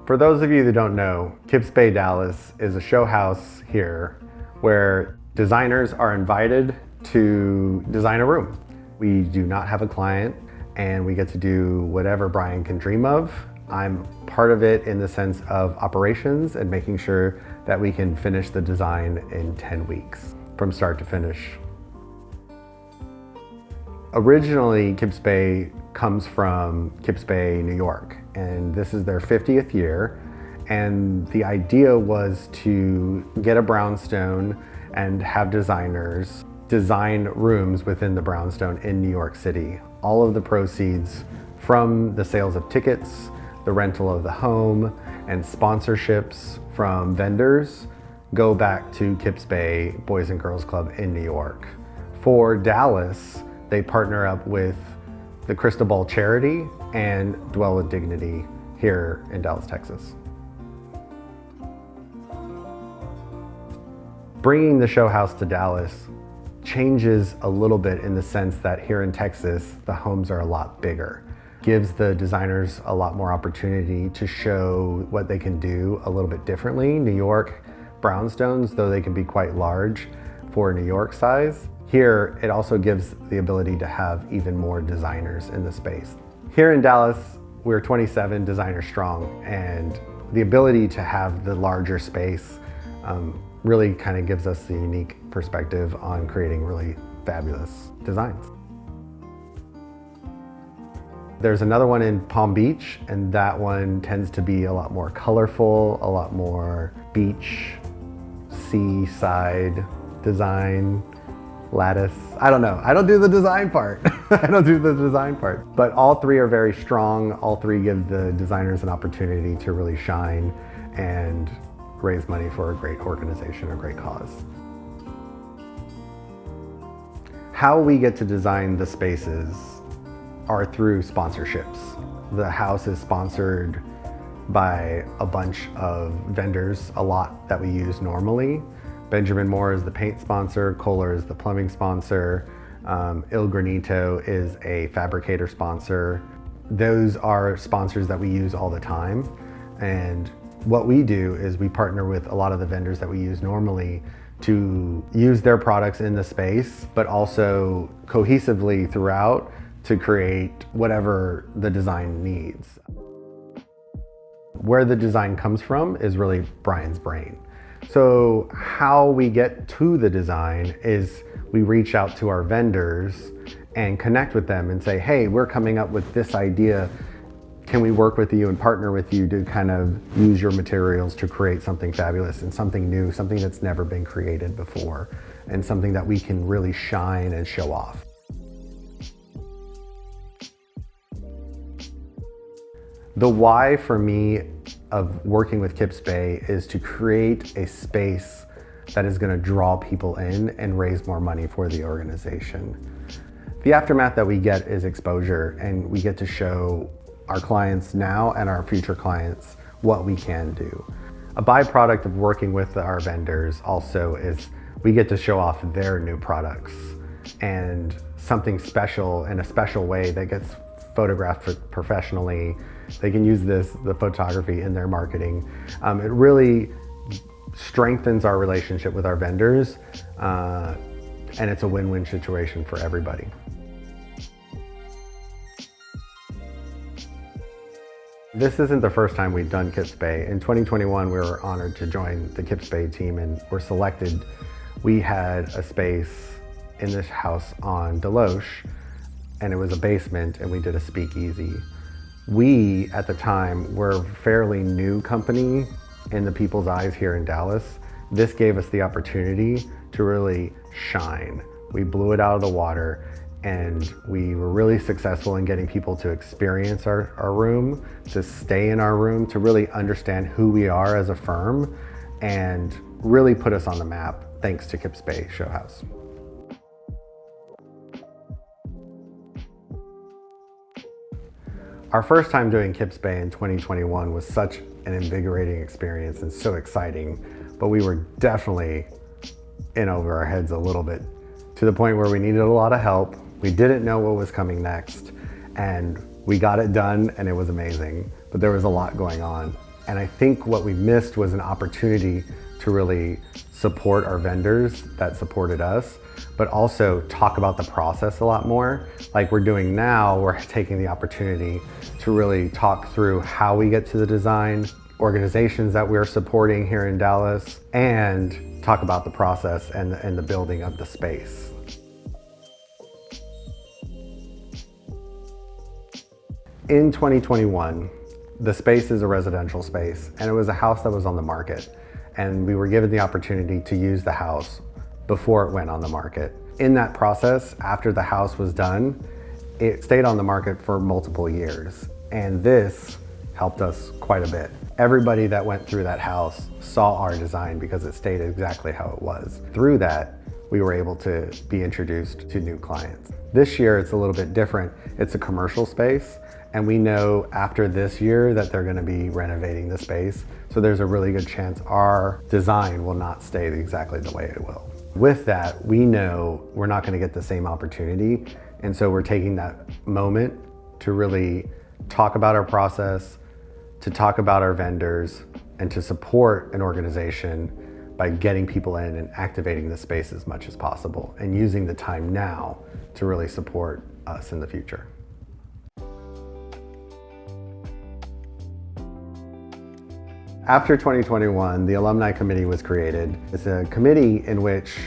For those of you that don't know, Kips Bay, Dallas is a show house here where designers are invited to design a room. We do not have a client and we get to do whatever Brian can dream of. I'm part of it in the sense of operations and making sure that we can finish the design in 10 weeks from start to finish. Originally, Kips Bay comes from Kips Bay, New York, and this is their 50th year. And the idea was to get a brownstone and have designers design rooms within the brownstone in New York City. All of the proceeds from the sales of tickets, the rental of the home, and sponsorships from vendors go back to Kips Bay Boys and Girls Club in New York. For Dallas, they partner up with the Crystal Ball Charity and Dwell with Dignity here in Dallas, Texas. Bringing the show house to Dallas changes a little bit in the sense that here in Texas, the homes are a lot bigger. Gives the designers a lot more opportunity to show what they can do a little bit differently. New York brownstones, though they can be quite large for New York size, here it also gives the ability to have even more designers in the space. Here in Dallas, we're 27 designers strong, and the ability to have the larger space really kind of gives us the unique perspective on creating really fabulous designs. There's another one in Palm Beach, and that one tends to be a lot more colorful, a lot more beach, seaside design, lattice. I don't know. I don't do the design part. But all three are very strong. All three give the designers an opportunity to really shine and raise money for a great organization, a great cause. How we get to design the spaces are through sponsorships. The house is sponsored by a bunch of vendors, a lot that we use normally. Benjamin Moore is the paint sponsor, Kohler is the plumbing sponsor, Il Granito is a fabricator sponsor. Those are sponsors that we use all the time. And what we do is we partner with a lot of the vendors that we use normally to use their products in the space, but also cohesively throughout to create whatever the design needs. Where the design comes from is really Brian's brain. So how we get to the design is we reach out to our vendors and connect with them and say, hey, we're coming up with this idea. Can we work with you and partner with you to kind of use your materials to create something fabulous and something new, something that's never been created before, and something that we can really shine and show off. The why for me of working with Kips Bay is to create a space that is going to draw people in and raise more money for the organization. The aftermath that we get is exposure, and we get to show our clients now and our future clients what we can do. A byproduct of working with our vendors also is we get to show off their new products and something special in a special way that gets photographed professionally. They can use the photography in their marketing. It really strengthens our relationship with our vendors, and it's a win-win situation for everybody. This isn't the first time we've done Kips Bay. In 2021, we were honored to join the Kips Bay team and were selected. We had a space in this house on Deloche, and it was a basement, and we did a speakeasy. We, at the time, were a fairly new company in the people's eyes here in Dallas. This gave us the opportunity to really shine. We blew it out of the water, and we were really successful in getting people to experience our room, to stay in our room, to really understand who we are as a firm, and really put us on the map thanks to Kips Bay Show House. Our first time doing Kips Bay in 2021 was such an invigorating experience and so exciting, but we were definitely in over our heads a little bit, to the point where we needed a lot of help. We didn't know what was coming next, and we got it done, and it was amazing, but there was a lot going on. And I think what we missed was an opportunity to really support our vendors that supported us, but also talk about the process a lot more. Like we're doing now, we're taking the opportunity to really talk through how we get to the design, organizations that we're supporting here in Dallas, and talk about the process and the building of the space. In 2021, the space is a residential space, and it was a house that was on the market. And we were given the opportunity to use the house before it went on the market. In that process, after the house was done, it stayed on the market for multiple years. And this helped us quite a bit. Everybody that went through that house saw our design because it stayed exactly how it was. Through that, we were able to be introduced to new clients. This year, it's a little bit different. It's a commercial space, and we know after this year that they're gonna be renovating the space. So there's a really good chance our design will not stay exactly the way it will. With that, we know we're not gonna get the same opportunity. And so we're taking that moment to really talk about our process, to talk about our vendors, and to support an organization by getting people in and activating the space as much as possible and using the time now to really support us in the future. After 2021, the Alumni Committee was created. It's a committee in which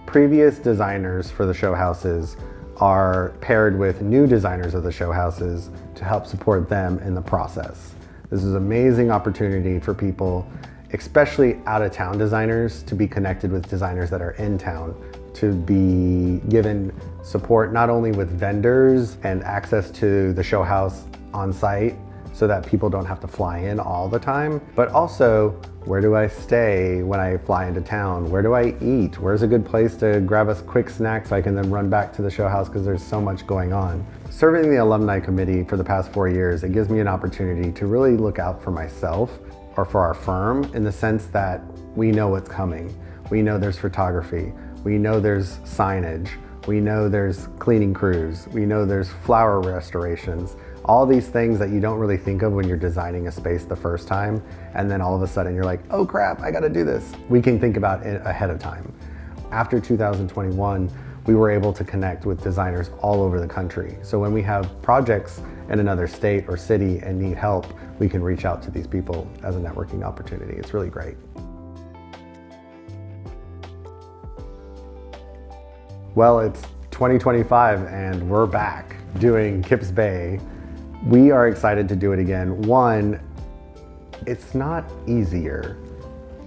previous designers for the show houses are paired with new designers of the show houses to help support them in the process. This is an amazing opportunity for people, especially out-of-town designers, to be connected with designers that are in town, to be given support not only with vendors and access to the show house on site, so that people don't have to fly in all the time, but also where do I stay when I fly into town? Where do I eat? Where's a good place to grab a quick snack so I can then run back to the show house because there's so much going on. Serving the Alumni Committee for the past 4 years, it gives me an opportunity to really look out for myself or for our firm in the sense that we know what's coming. We know there's photography. We know there's signage. We know there's cleaning crews. We know there's flower restorations. All these things that you don't really think of when you're designing a space the first time, and then all of a sudden you're like, oh crap, I gotta do this. We can think about it ahead of time. After 2021, we were able to connect with designers all over the country. So when we have projects in another state or city and need help, we can reach out to these people as a networking opportunity. It's really great. Well, it's 2025 and we're back doing Kips Bay. We are excited to do it again. One, it's not easier,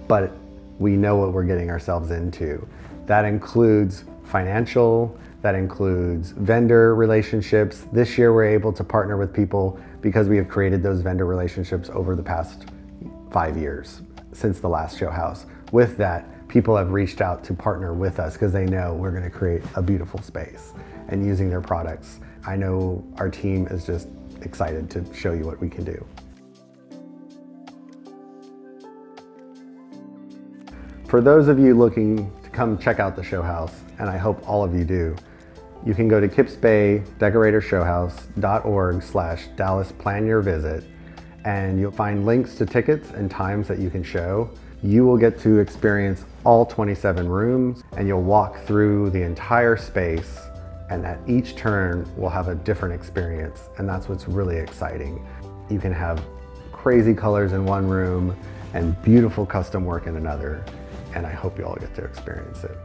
but we know what we're getting ourselves into. That includes financial, that includes vendor relationships. This year we're able to partner with people because we have created those vendor relationships over the past 5 years since the last show house. With that, people have reached out to partner with us because they know we're going to create a beautiful space and using their products. I know our team is just excited to show you what we can do. For those of you looking to come check out the show house, and I hope all of you do, you can go to kipsbaydecoratorshowhouse.org/Dallas plan your visit, and you'll find links to tickets and times that you can show. You will get to experience all 27 rooms, and you'll walk through the entire space, and at each turn we'll have a different experience, and that's what's really exciting. You can have crazy colors in one room and beautiful custom work in another, and I hope you all get to experience it.